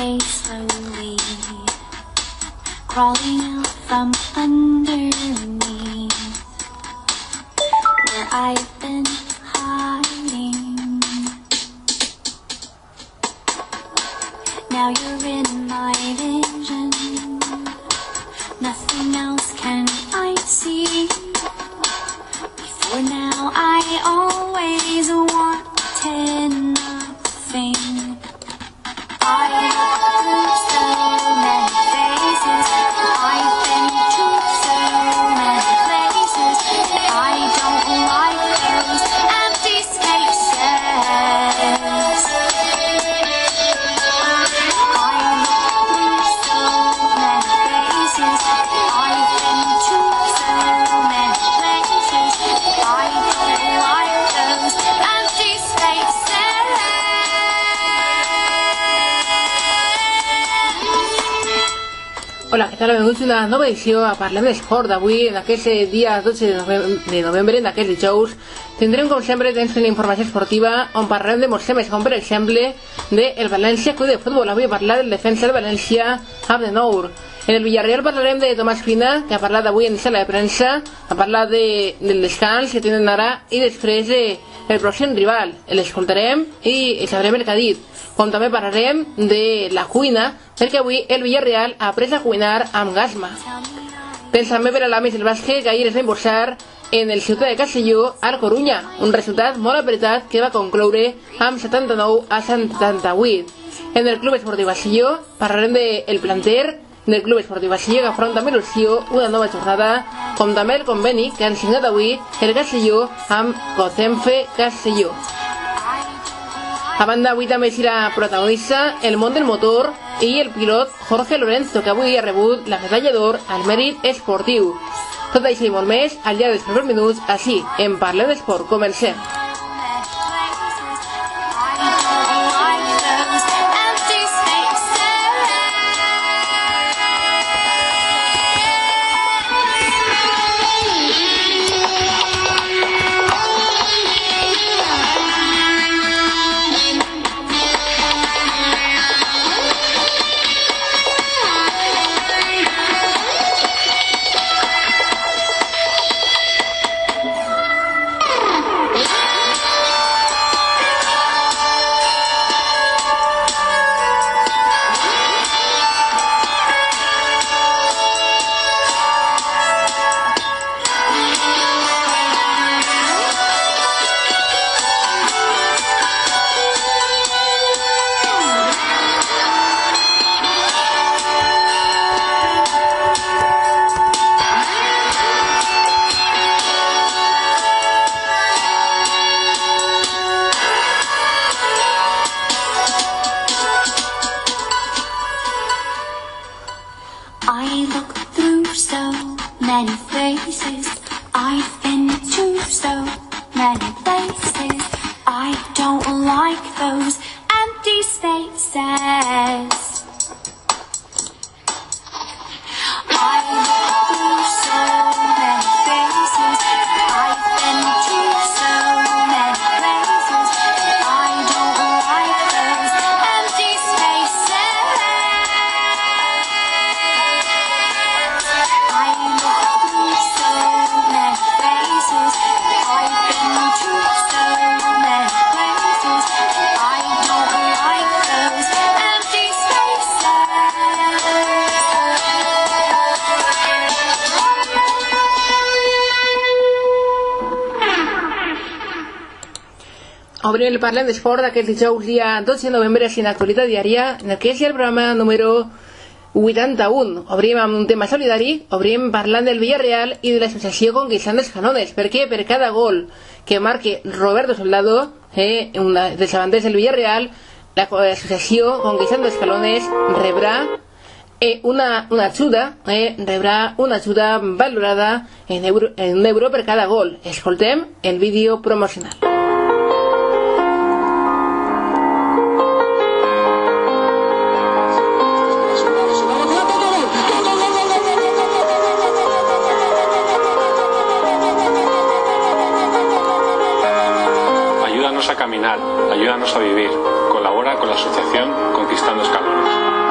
day slowly crawling out from underneath where I've been hiding. Now you're in my vision, nothing else can I see. Before now I always wanted nothing. I look through so many faces, I've been to so many places. I don't like those empty spaces. I look through so many faces, I've been to so many places. I don't like those empty spaces. Hola, què tal? Benvinguts a una nova edició a Parlem d'Esport. Avui, en aquest dia 12 de novembre, en aquest dijous, tindrem, com sempre, una informació esportiva on parlarem de molts temes, com per exemple del València Club de Futbol. Avui parlar del defensa de València, Abdenour. En el Villarreal parlarem de Tomàs Fina, que ha parlat avui en sala de premsa, ha parlat del descans que tenen ara i després del pròxim rival. L'escoltarem i sabrem el que ha dit. Com també parlarem de la cuina, perquè avui el Villarreal ha après a cuinar amb Gasma. Tens també per a l'Amis del bàsquet, que ahir es va imposar en el Ciutat de Castelló al Corunya, un resultat molt apretat que va concloure amb 79 a 78. En el Club Esportiu Castelló parlarem del planter del Club Esportiu Castelló, que afronta amb il·lusió una nova jornada, com també el conveni que han signat avui el Castelló amb Gocenfe Castelló. A banda, avui també serà protagonista el món del motor i el pilot Jorge Lorenzo, que avui ha rebut la medalla d'or al mèrit esportiu. Tot això i molt més al llarg dels propers minuts, així, en Parlem d'Esport. Comencem. I look through so many faces, I've been to so many places. I don't like those empty spaces. I look through so many faces, I've been to so many places. I don't like those empty spaces. I look through so many faces, I've been to so many places. I don't like those empty spaces. Obrim el Parlem d'Esport d'aquest dijous dia 12 de novembre sin actualitat diària, en el que és el programa número 81. Obrim amb un tema solidari, obrim parlant del Villarreal i de l'associació Conquistant Escalones, perquè per cada gol que marque Roberto Soldado, un dels davanters del Villarreal, l'associació Conquistant Escalones rebrà una ajuda, rebrà una ajuda valorada en un euro per cada gol. Escoltem el vídeo promocional. Ayúdanos a caminar, ayúdanos a vivir. Colabora con la asociación Conquistando Escalones.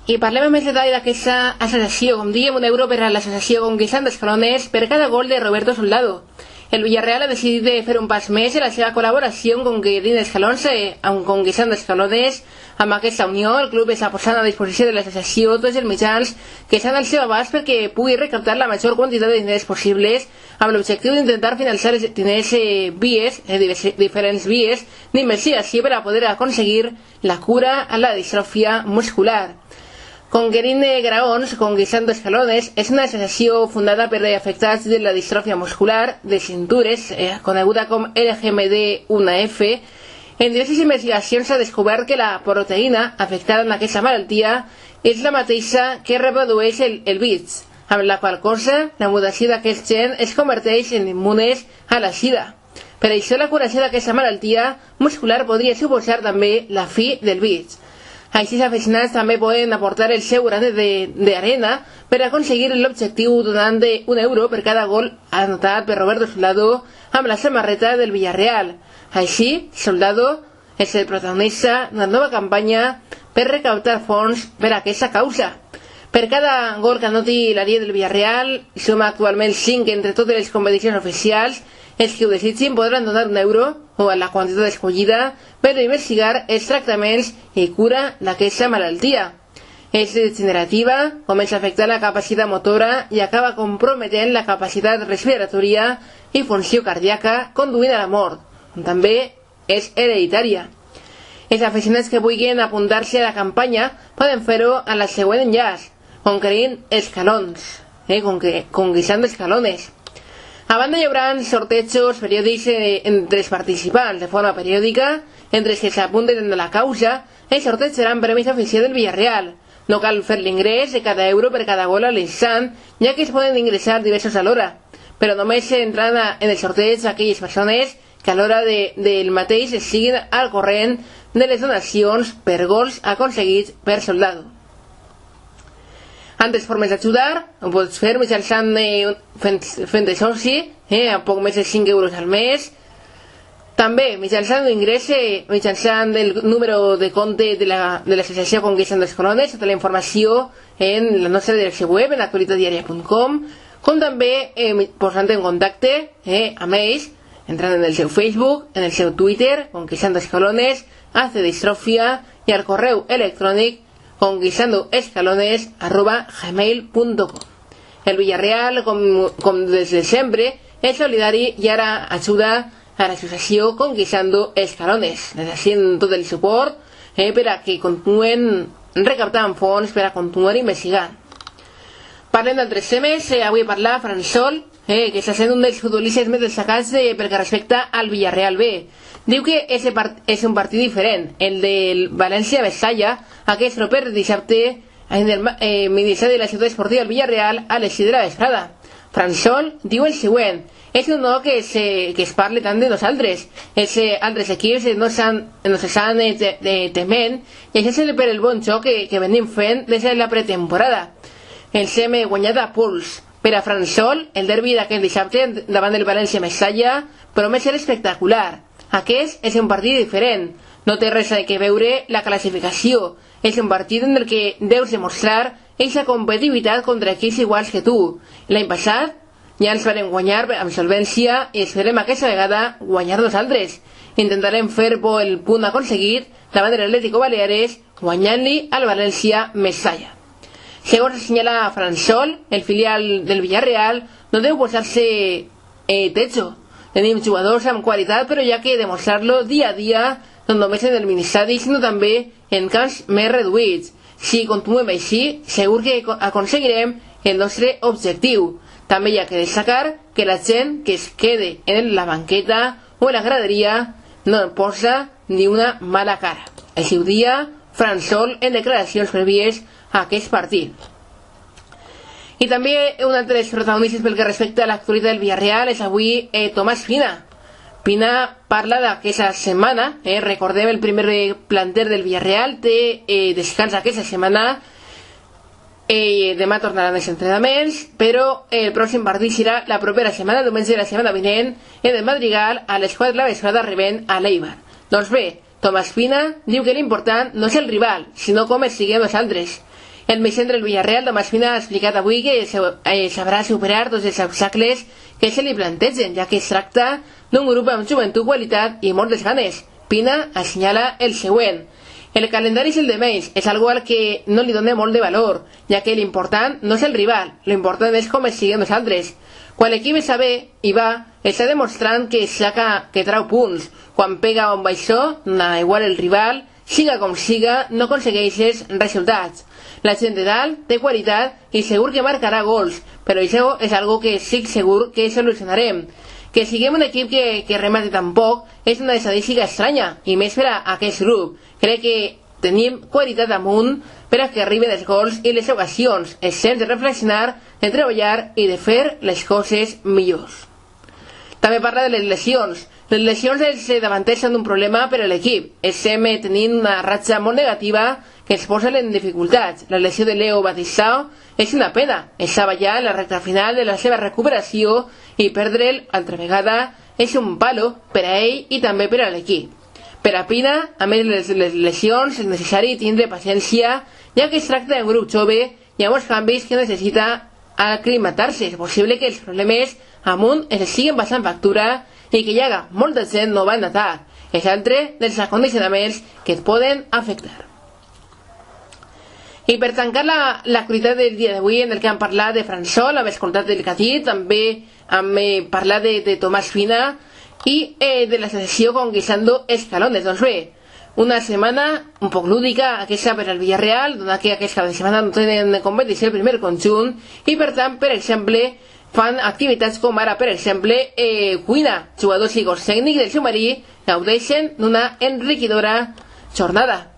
I parlem amb més detall d'aquesta associació. Com diem, €1 per a l'associació Conquistant d'Escalones per cada gol de Roberto Soldado. El Villarreal ha decidit de fer un pas més en la seva col·laboració amb Conquistant d'Escalones, amb Conquistant d'Escalones. Amb aquesta unió, el club està posant a disposició de l'associació tots els mitjans que estan al seu abast perquè pugui recaptar la major quantitat de diners possibles amb l'objectiu d'intentar financiar els diners diferents vies d'investigació per a poder aconseguir la cura a la distròfia muscular. Conquerint Graons, Conquistant d'Escalones, és una associació fundada per afectats de la distròfia muscular de cintures, coneguda com LGMD1F. En diverses investigacions s'ha descobert que la proteïna afectada en aquesta malaltia és la mateixa que reprodueix el VIH, amb la qual cosa la mutació d'aquest gen es converteix en immunes a la sida. Per això la curació d'aquesta malaltia muscular podria suposar també la fi del VIH. Així, els aficionats també poden aportar el seu granet d'arena per aconseguir l'objectiu donant €1 per cada gol anotat per Roberto Soldado amb la samarreta del Villarreal. Així, Soldado és el protagonista d'una nova campanya per recaptar fons per a aquesta causa. Per cada gol que anoti l'àrea del Villarreal, som actualment 5 entre totes les competicions oficials. Els que ho desitgin podran donar €1 o a la quantitat escollida per investigar els tractaments i cura d'aquesta malaltia. És degenerativa, comença a afectar la capacitat motora i acaba comprometent la capacitat respiratòria i funció cardíaca, conduint a la mort. També és hereditària. Els aficionats que vulguin apuntar-se a la campanya poden fer-ho a la següent enllaç, Conquerint Escalons, Conquistant Escalones. A banda hi haurà sortejos periòdics entre els participants de forma periòdica. Entre els que s'apunten a la causa, els sorteig seran premis oficials del Villarreal. No cal fer l'ingrés de cada €1 per cada gol a l'instant, ja que es poden ingressar diversos alhora, però només entraran en el sorteig aquelles persones que a l'hora del mateix siguin al corrent de les donacions per gols aconseguits per Soldado. Altres formes d'ajudar ho pots fer mitjançant fent soci, a poc més de 5 € al mes. També mitjançant l'ingrés, mitjançant el número de compte de l'associació Conquistant d'Escalones, tota la informació en la nostra direcció web, en actualitatdiaria.com, com també posant en contacte amb ells, entrant en el seu Facebook, en el seu Twitter, Conquistant d'Escalones, AC Distròfia, i al correu electrònic conquistandoescalones@gmail.com. El Villarreal, com des de sempre, és solidari i ara ajuda a l'associació Conquistando Escalones. Necessiten tot el suport per a que continuen recaptant fons per a continuar investigant. Parlem d'altres temes. Avui parlar Fransol, que està sent un dels futbolistes més destacats pel que respecta al Villarreal B. Diu que és un partit diferent, el del València-Mestalla, aquest proper dissabte en el mitjà de la ciutat esportiva del Villarreal a les 6 de la vesprada. Fransol diu el següent: és un no que es parli tant de nosaltres. Els altres equips no s'estan tement, i això és per el bon joc que venim fent des de la pretemporada. Els hem guanyat a puls. Per a Fransol, el derbi d'aquest dissabte davant del València-Mestalla promet ser espectacular. Aquest és un partit diferent. No té res a veure la classificació. És un partit en el que deus demostrar aquesta competitivitat contra equips iguals que tu. L'any passat ja ens farem guanyar amb solvència i esperem aquesta vegada guanyar nosaltres. Intentarem fer por el punt aconseguit davant de l'Atlético Baleares, guanyant-li al València-Mestalla. Segons assenyala Fransol, el filial del Villarreal no deu posar-se techo. Tenim jugadors amb qualitat, però hi ha que demostrar-lo dia a dia, no només en el ministeri, sinó també en camps més reduïts. Si continuem així, segur que aconseguirem el nostre objectiu. També hi ha que destacar que la gent que es quede en la banqueta o en la graderia no posa ni una mala cara. Així ho dia Fransol en declaracions prèvies a aquest partit. I també un altre dels protagonistes pel que respecta a l'actualitat del Villarreal és avui Tomàs Pina. Pina parla d'aquesta setmana, recordem el primer planter del Villarreal té descans aquesta setmana, demà tornaran els entrenaments, però el pròxim partit serà la propera setmana, diumenge de la setmana vinent, en el Madrigal a les 4 de la vesprada rebent a l'Eibar. Doncs bé, Tomàs Pina diu que l'important no és el rival, sinó com estiguem nosaltres. El mestre del Villarreal, Tomàs Fina, ha explicat avui que sabrà superar tots els obstacles que se li plantegen, ja que es tracta d'un grup amb joventut, qualitat i moltes ganes. Pina assenyala el següent: el calendari és el de menys, és algo al que no li dona molt de valor, ja que l'important no és el rival, l'important és com es siguem nosaltres. Quan l'equip està bé i va, està demostrant que trau punts. Quan pega on baixó, igual el rival, siga com siga, no aconsegueixes resultats. La gent de dalt té qualitat i segur que marcarà gols, però això és algo que estic segur que solucionarem. Que siguem un equip que remate tan poc és una estadística estranya, i més per a aquest grup. Crec que tenim qualitat amunt per a que arriben els gols i les ocasions. És temps de reflexionar, de treballar i de fer les coses millors. També parla de les lesions. Les lesions dels davanters són un problema per a l'equip. Estem tenint una ratxa molt negativa que ens posa en dificultats. La lesió de Leo Batistao és una pena. Estava ja en la recta final de la seva recuperació i perdre'l altra vegada és un palo per a ell i també per a l'equip. Per a Pina, a més de les lesions, és necessari tindre paciència, ja que es tracta d'un grup jove i amb molts canvis que necessita aclimatar-se. És possible que els problemes amunt es siguen passant factura i que hi haga molta gent no va notar. És altre dels acondicionaments que et poden afectar. I per tancar l'actualitat del dia d'avui, en el que hem parlat de Fransol, hem escoltat del Catí, també hem parlat de Tomàs Fina i de la selecció conquistando escalones. Doncs bé, una setmana un poc lúdica aquesta per al Villarreal, donat que aquest cap de setmana no tenen competició el primer conjunt i per tant, per exemple, fan activitats com ara, per exemple, cuina. Jugadors i cos tècnics del submarí gaudeixen d'una enriquidora jornada.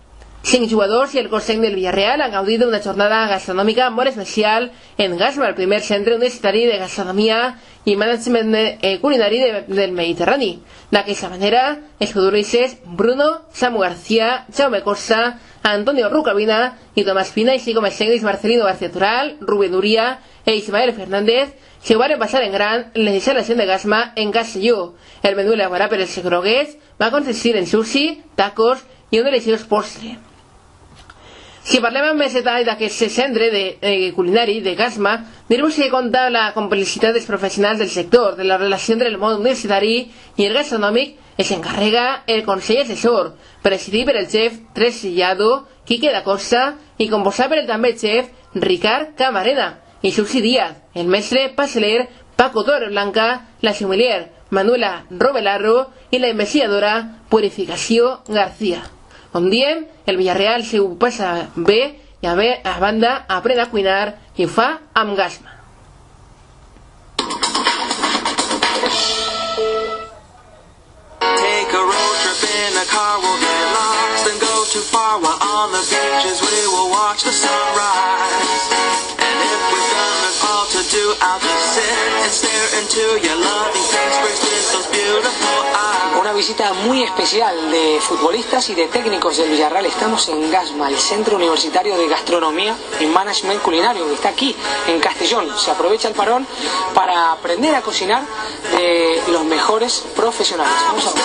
5 jugadors i el cos tècnic del Villarreal han gaudit d'una jornada gastronòmica molt especial en Gasma, el primer centre universitari de gastronomia i management culinari del Mediterrani. D'aquesta manera, els futbolistes Bruno, Samu García, Jaume Costa, Antonio Rucabina i Tomàs Pina, així com els tècnics Marcelino García Tural, Rubén Uría e Ismael Fernández, se van passar en gran en les instal·lacions de Gasma en Castelló. El menú elaborat per els groguers va consistir en sushi, tacos i un deliciós postre. Si parlem amb més detall d'aquest centre culinari de Gasma, direm que compta la complicitat dels professionals del sector, de la relació entre el món universitari i el gastronòmic, es encarrega el Consell Assessor, presidit per el xef Tresillado, Quique da Costa, i composat per el també xef Ricard Camarena, i Susi Díaz, el mestre pasteler Paco Torreblanca, la sommelier Manuela Robelarro i la investigadora Purificació García. Com diem, el Villarreal se ho passa bé i a banda aprèn a cuinar i ho fa amb Gasma. Take a road trip in a car, we'll get lost and go too far, while on the beaches we will watch the sunrise. And if we've done it all to do, I'll just sit and stare into your loving face, with those beautiful eyes. Una visita muy especial de futbolistas y de técnicos del Villarreal. Estamos en Gasma, el Centro Universitario de Gastronomía y Management Culinario, que está aquí en Castellón. Se aprovecha el parón para aprender a cocinar de los mejores profesionales. Vamos a ver.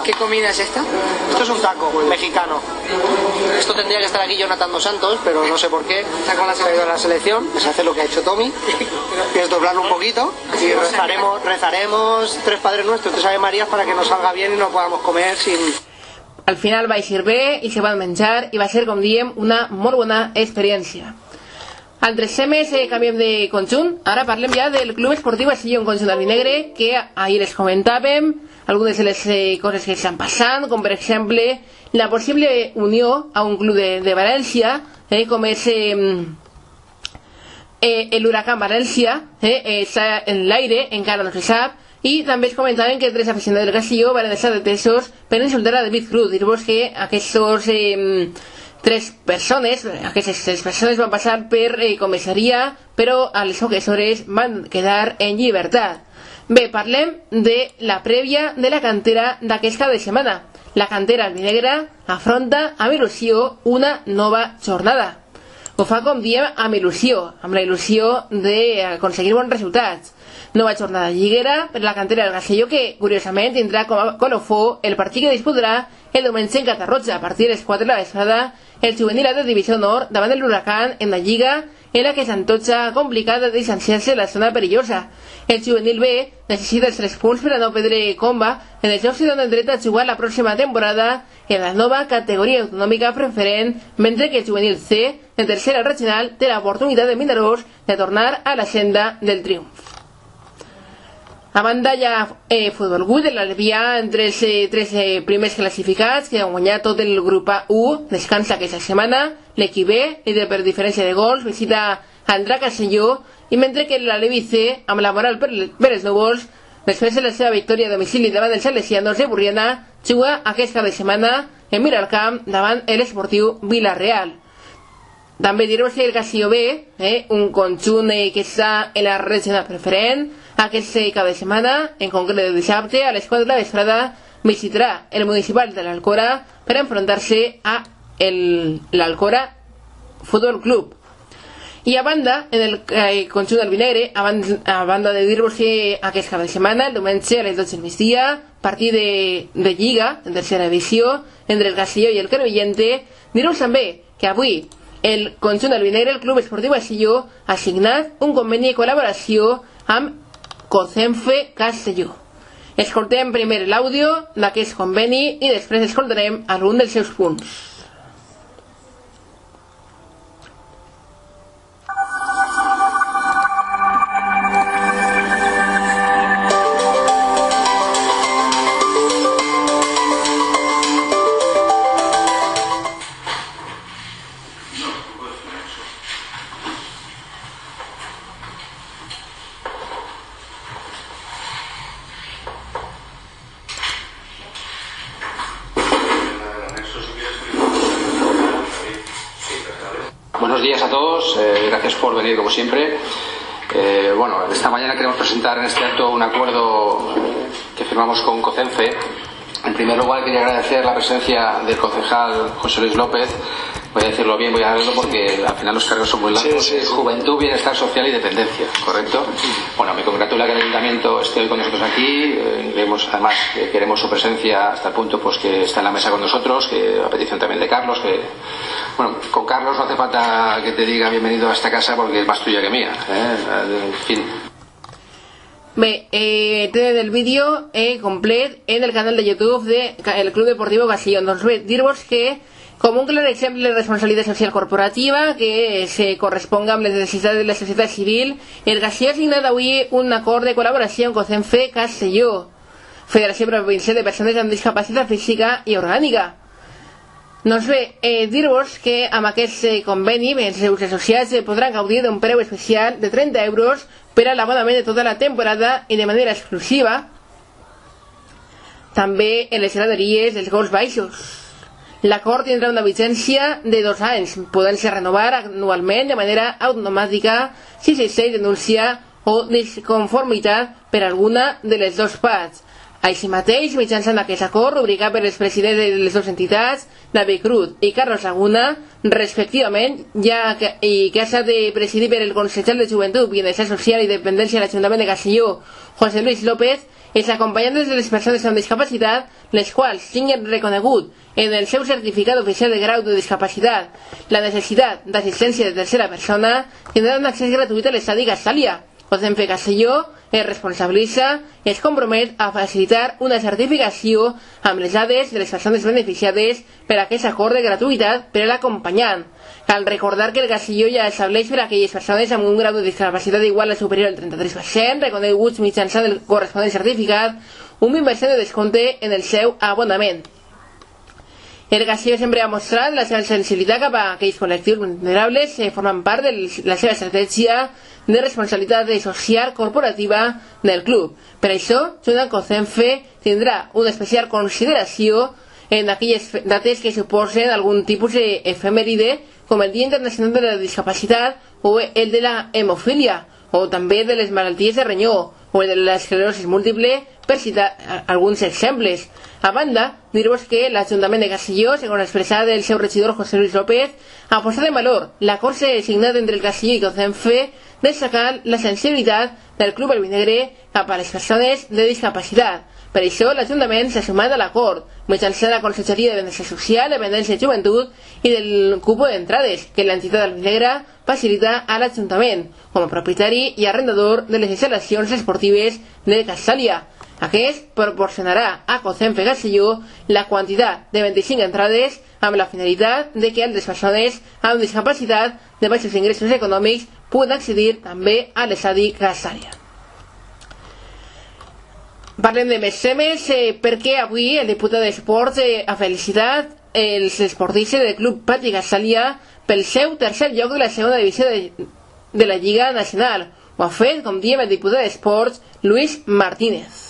¿Qué comida es esta? Esto es un taco mexicano. Esto tendría que estar aquí Jonathan Dos Santos, pero no sé por qué. Está con la selección. Se hace lo que ha hecho Tommy. Es doblarlo un poquito y rezaremos 3 Padres Nuestros, 3 Ave Marías para que nos salga bien y no podamos comer sin... Al final va a ir bé i se van menjar i va ser, com diem, una molt bona experiència. Altres temes, canviem de conjunt. Ara parlem ja del Club Esportiu Estillón Conjunt Albinegre, que ahir les comentàvem, algunes de les coses que estan passant, com per exemple la possible unió a un club de València, com és l'Huracán València, està en l'aire, encara no se sap, i també es comentaven que 3 aficionats del Castelló van estar detesos per insultar a David Cruz. Dir-vos que aquestes 3 persones van passar per comissaria, però a les poques hores van quedar en llibertat. Bé, parlem de la prèvia de la cantera d'aquest cap de setmana. La cantera albinegra afronta amb il·lusió una nova jornada. Ho fa, com diem, amb il·lusió, amb la il·lusió d'aconseguir bons resultats. Nova jornada lliguera per la cantera del Castelló, que curiosament tindrà com a colofó el partit que disputarà el diumenge en Catarroja a partir de les 4 de la vesprada el juvenil de Divisió Nord davant de l'Huracán en la Lliga, en la que s'antoja complicada de distanciar-se de la zona perillosa. El juvenil B necessita els 3 punts per a no perdre comba en els jocs que donen dret a jugar la pròxima temporada en la nova categoria autonòmica preferent, mentre que el juvenil C, en tercera regional, té l'oportunitat de Vinaròs de tornar a la senda del triomf. A banda hi ha Futbol 8 de l'Albià entre els 3 primers classificats que han guanyat tot el grup A1, descansa aquesta setmana. L'equip B, líder per diferència de gols, visita el Drac Castelló, i mentre que l'Alevi C, amb la moral per els núvols, després de la seva victòria a domicili davant dels salesianos de Burriana, juga aquest cap de setmana en Miralcamp davant l'Esportiu Vila-real. També dir-vos que el Castelló B, un conjunt que està en la regional preferent, aquest cap de setmana, en concret de dissabte, a les 4 de la vesprada, visitarà el municipal de l'Alcora per enfrontar-se a l'Alcora Futbol Club. I a banda, en el conjunt del Vinegre, a banda de dir-vos que aquest cap de setmana, el diumenge a les 12 del migdia, partit de Lliga, en tercera divisió, entre el Castelló i el Crevillente, dir-vos també que avui el conjunt del Vinegre, el Club Esportiu Castelló, ha signat un conveni de col·laboració amb Cocenfe Castelló. Escoltem primer l'àudio d'aquest conveni i després escoltarem algun dels seus punts. Buenos días a todos, gracias por venir como siempre. Bueno, esta mañana queremos presentar en este acto un acuerdo que firmamos con Cocenfe. En primer lugar quería agradecer la presencia del concejal José Luis López. Voy a decirlo bien, voy a leerlo porque al final los cargos son muy largos. Sí. Juventud, Bienestar Social y Dependencia, ¿correcto? Bueno, me congratula que el Ayuntamiento esté hoy con nosotros aquí. Además, queremos su presencia hasta el punto pues que está en la mesa con nosotros, que a petición también de Carlos, que... Bueno, con Carlos no hace falta que te diga bienvenido a esta casa porque es más tuya que mía, En fin. Bé, tenen el vídeo complet en el canal de YouTube del Club Deportivo Castelló. Doncs bé, dir-vos que com un clar exemple de responsabilitat social corporativa que se corresponga amb les necessitats de la societat civil, el Castelló ha signat avui un acord de col·laboració amb Cocenfe Castelló, Federació Provincial de Persones amb Discapacitat Física i Orgànica. Doncs bé, dir-vos que amb aquest conveni els seus associats podran gaudir d'un preu especial de 30 euros per a l'abonament de tota la temporada i de manera exclusiva també en les graderies dels gols baixos. L'acord tindrà una vigència de 2 anys, podent-se renovar anualment de manera automàtica si s'existeix denúncia o disconformitat per alguna de les dues parts. Així mateix, mitjançant aquest acord, rubricat per els presidents de les dues entitats, David Cruz i Carlos Laguna, respectivament, i que ha estat presidit per el consellero de Joventut, Bienestar Social i Dependència de l'Ajuntament de Castelló, José Luis López, els acompanyants de les persones amb discapacitat, les quals tinguin reconegut en el seu certificat oficial de grau de discapacitat la necessitat d'assistència de tercera persona, tindran un accés gratuït a l'estadi Castalia. Cocenfe Castelló es responsabilitza i es compromet a facilitar una certificació amb les dades de les persones beneficiades per a aquest acord de gratuïtat per a l'acompanyant. Cal recordar que el Castelló ja estableix per a aquelles persones amb un grau de discapacitat igual o superior al 33%, reconeguts mitjançant el corresponent certificat, un 20% de descompte en el seu abonament. El Castelló sempre ha mostrat la seva sensibilitat cap a aquells col·lectius vulnerables que formen part de la seva estratègia de responsabilitat social corporativa del club. Per això, junt amb Cocenfe tindrà una especial consideració en aquelles dates que suposen algun tipus d'efemèride com el Dia Internacional de la Discapacitat o el de la hemofília o també de les malalties de renyó o el de l'esclerosis múltiple, per citar alguns exemples. A banda, dir-vos que l'Ajuntament de Castelló, segons l'expressat del seu regidor José Luis López, ha posat en valor l'acord signat entre el Castelló i COCENFE, destacant la sensibilitat del Club Albinegre cap a les persones de discapacitat. Per això, l'Ajuntament s'ha sumat a l'acord, mitjançant la Conselleria de Benestar Social, Dependència i Joventut i del cupo d'entrades que l'entitat albinegre facilita a l'Ajuntament, com a propietari i arrendador de les instal·lacions esportives de Castàlia. Aquest proporcionarà a COCENFE Castelló la quantitat de 25 entrades amb la finalitat de que altres persones amb discapacitat de baixos ingressos econòmics puguin accedir també a l'estadi Castàlia. Parlem de més temes perquè avui el diputat d'Esports ha felicitat els esportistes del Club Patri Castàlia pel seu tercer lloc de la segona divisió de la Lliga Nacional. Ho ha fet, com diem, el diputat d'Esports Luis Martínez.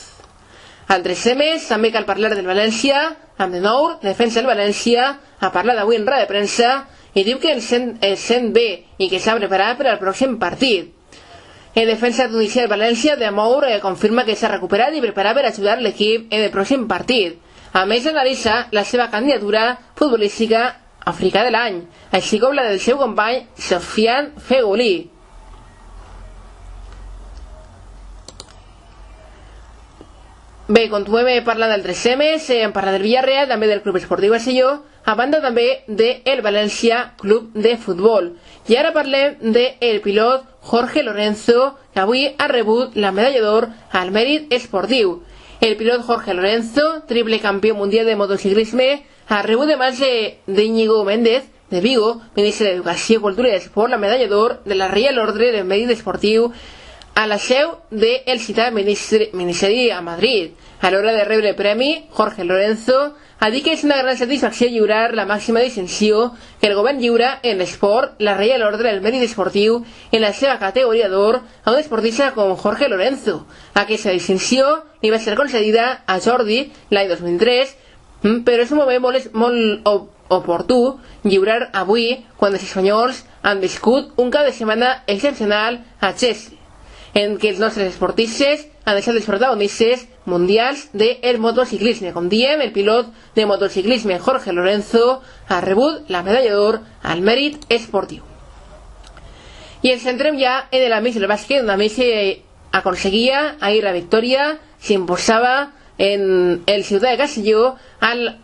Altres temes, també cal parlar del València, amb de nou, defensa del València, ha parlat avui en roda de premsa i diu que el sent bé i que s'ha preparat per al pròxim partit. El defensa tunisià del València, de Mour, confirma que s'ha recuperat i preparat per ajudar l'equip en el pròxim partit. A més, analitza la seva candidatura futbolística africà de l'any, així com la del seu company Sofiane Feghouli. Bé, continuem parlant d'altres temes, hem parlat del Villarreal, també del Club Esportiu Castelló, a banda també del València Club de Futbol. I ara parlem del pilot Jorge Lorenzo, que avui ha rebut la medalla d'or al mèrit esportiu. El pilot Jorge Lorenzo, triple campió mundial de motociclisme, ha rebut de mans d'Íñigo Méndez, de Vigo, ministre d'Educació, Cultura i Esport, la medalla d'or de la Reial Ordre del Mèrit Esportiu a la seu del citat Ministeri a Madrid. A l'hora de rebre el premi, Jorge Lorenzo ha dit que és una gran satisfacció lliurar la màxima distinció que el govern lliura en l'esport, la Reial Ordre del Mèrit Esportiu, en la seva categoria d'or a un esportista com Jorge Lorenzo. Aquesta distinció li va ser concedida a Jordi l'any 2003, però és un moment molt oportú lliurar avui quan els espanyols han viscut un cap de setmana excepcional a Chelsea, en què els nostres esportistes han deixat els protagonistes mundials del motociclisme. Com diem, el pilot de motociclisme Jorge Lorenzo ha rebut la medalla d'or al mèrit esportiu. I ens centrem ja en l'Amics del bàsquet, on Amics aconseguia ahir la victòria, s'imposava en el Ciutat de Castelló al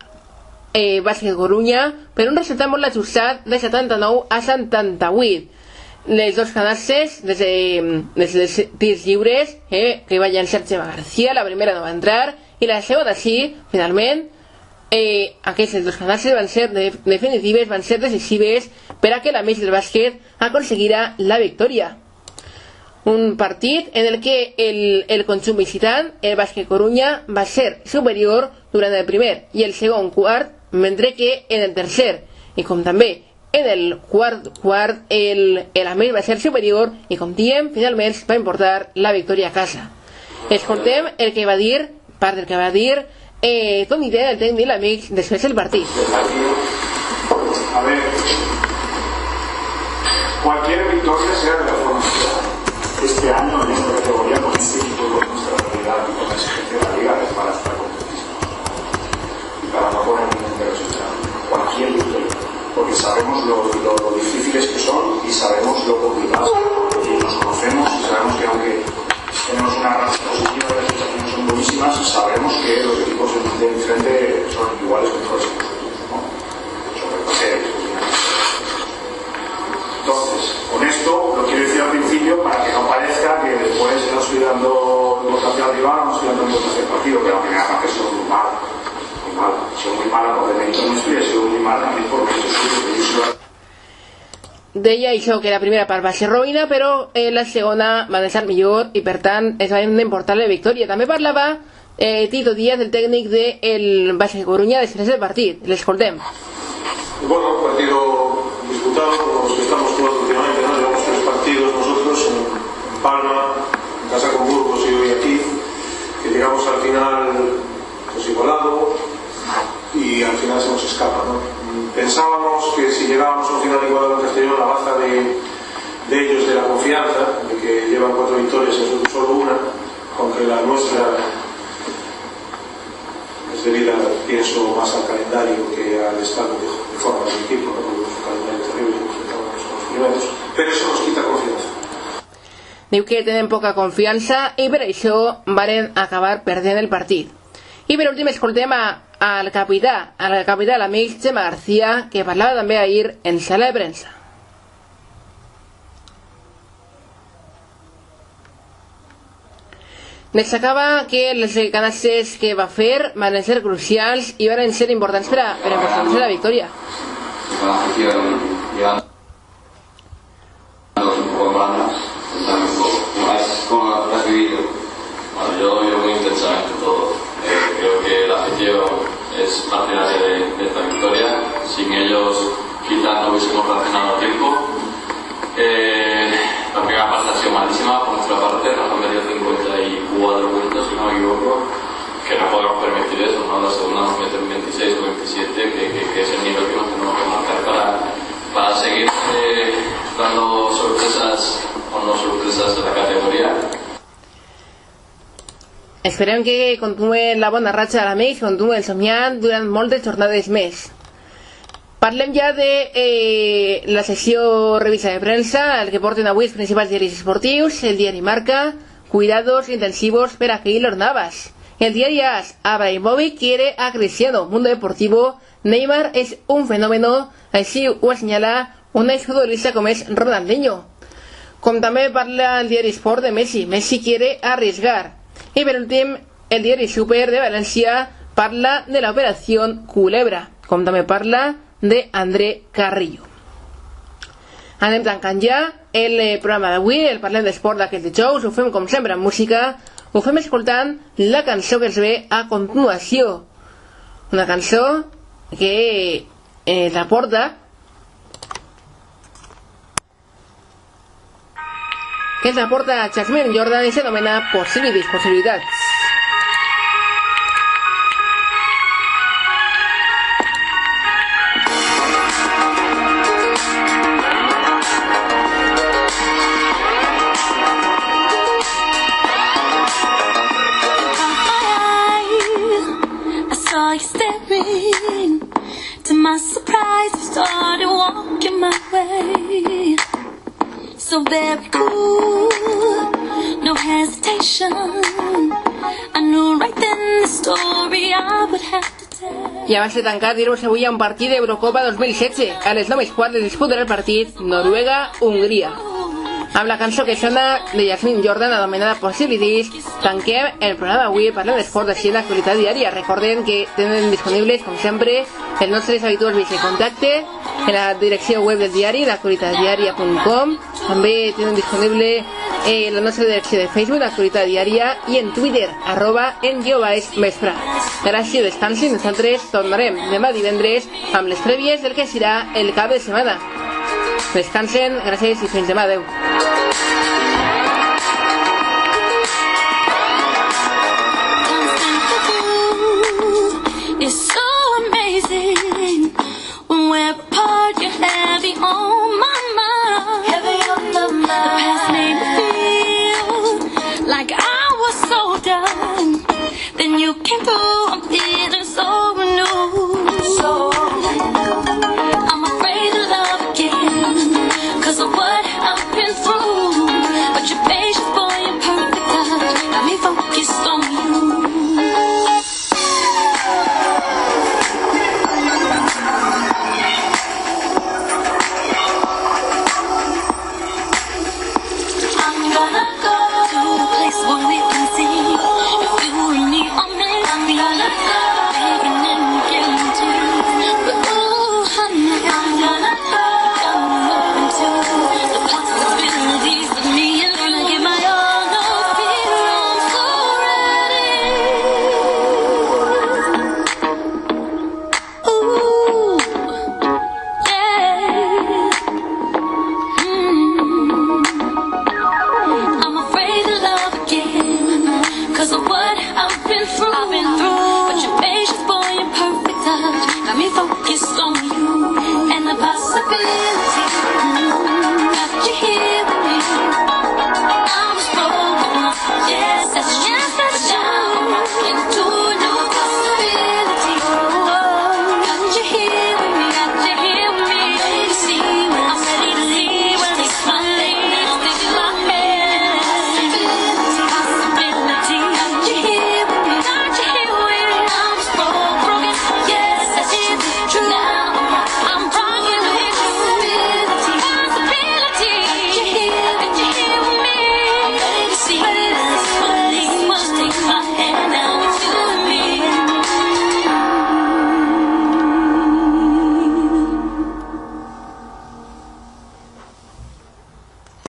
Bàsquet Corunya per un resultat molt ajustat de 79 a 78. Les dos canastes des dels tirs lliures que va llançar Chema García, la primera no va entrar i la segona sí, finalment. Aquestes dos canastes van ser definitives, van ser decisives per a que l'Amics del bàsquet aconseguirà la victòria. Un partit en el que el conjunt visitant, el Bàsquet Corunya, va ser superior durant el primer i el segon quart, mentre que en el tercer i com també en el quart l'Amics va ser superior i com diem, finalment va importar la victòria a casa. Escoltem el que va dir, part del que va dir Toni Ten, el tècnic de l'Amics, després del partit. A ver, cualquier victoria sea de la forma este año en esta categoría con este equipo con nuestra realidad y con la exigencia de la liga es para estar contentísimos y para no poner ningún resultado. Cualquier victoria, porque sabemos lo difíciles que son y sabemos lo complicados y nos conocemos y sabemos que aunque tenemos una racha positiva y las sensaciones son buenísimas, sabemos que los equipos de enfrente son iguales o mejores que nosotros, ¿no? Sobre todo entonces, con esto lo quiero decir al principio para que no parezca que después no estoy dando importancia al rival o no estoy dando importancia al partido, pero la primera parte ha sido muy mala. Ha sido muy mala por mérito nuestro y ha sido muy mala también por mérito suyo. Deia això, que la primera part va ser roïna, però la segona va deixar millor i per tant es va importar la victòria. També parlava Tito Díaz, el tècnic del Bàsquet Corunya, després del partit. L'escoltem. Bueno, un partido disputado como los que estamos jugando últimamente, ¿no? Llevamos 3 partidos nosotros en Palma, en casa con Burgos y hoy aquí, que llegamos al final pues igualado y al final se nos escapa, ¿no? Pensábamos que si llegábamos a un final igualado en Castellón, la baza de ellos de la confianza, de que llevan 4 victorias y nosotros solo una, aunque la nuestra es debida, pienso, más al calendario que al estado de forma del equipo, ¿no? Porque es un calendario terrible, enfrentamos con los primeros, pero eso nos quita confianza. Diu que tenen poca confiança i per això varen acabar perdent el partit. I per últim escoltem al capità, l'amic Chema García, que parlava també ahir en sala de premsa. Destacava que les canasses que va fer van ser crucials i van ser importants per emportar-se la victòria. ¿Cómo lo has vivido? Bueno, yo lo vivo muy intensamente todo. Creo que la afición es partidaria de esta victoria. Sin ellos quizás no hubiésemos reaccionado a tiempo. La primera parte ha sido malísima por nuestra parte, nos han metido 54 puntos, si no me equivoco, que no podemos permitir eso, ¿no? La segunda nos meten 26 o 27, que es el nivel que nos tenemos que marcar para seguir dando sorpresas o no sorpresas de la categoria. Esperem que continuï la bona ratxa de l'amic, que continuï el somiant durant moltes jornades més. Parlem ja de la sessió revista de premsa, el que porten avui els principals diaris esportius, el diari Marca, cuidados intensivos per a Keylor Navas. El diari AS, Abramovich quiere a Cristiano, Mundo Deportivo, Neymar es un fenómeno, així ho assenyala un exfutbolista com és Ronaldinho. Com també parla el diari Sport de Messi, Messi quiere arriesgar. I per últim, el diari Super de València parla de la operación Culebra, com també parla de André Carrillo. Anem tancant ja el programa d'avui, el Parlem d'Esport d'aquest dijous, ho fem com sempre amb música, ho fem escoltant la cançó que ens ve a continuació. Una cançó que la porta Jasmine Jordan i s'anomena Possibilitats. I saw you staring. To my surprise, you started walking my way. So very cool, no hesitation. I knew right then the story I would have to tell. I abans de tancar, dir-vos avui hi ha un partit d'Eurocopa 2016. A les 9:15 es disputarà el partit Noruega-Hongria. Amb la cançó que sona de Jasmine Jordan anomenada Possibilities, tanquem el programa d'avui. Parlem d'esport així en l'actualitat diària. Recorden que tenen disponibles, com sempre, els nostres habituals vies de contacte en la direcció web del diari, l'actualitatdiaria.com. També tenen disponible la nostra direcció de Facebook, l'actualitat diària, i en Twitter, @en_vespre. Gràcies, descansin. Nosaltres tornarem demà divendres amb les prèvies del que serà el cap de setmana. Descansen, gràcies i fins demà. Adeu. It's so amazing when we're apart. You're heavy on my mind. Heavy on the mind. The past made me feel like I was so done. Then you came through. I'm feeling so new. I'm afraid to love again 'cause of what I've been through. But your patience, boy, your perfect touch got me focused on you. What we can see, if you and me are meant to be, begging and guaranteed. But ooh, honey, I'm gonna open to the possibilities of me and gonna give my all. No fear, I'm so ready. Ooh, yeah. I'm afraid to love again 'cause of what I've been through. But your patience, boy, your perfect touch got me focused on you.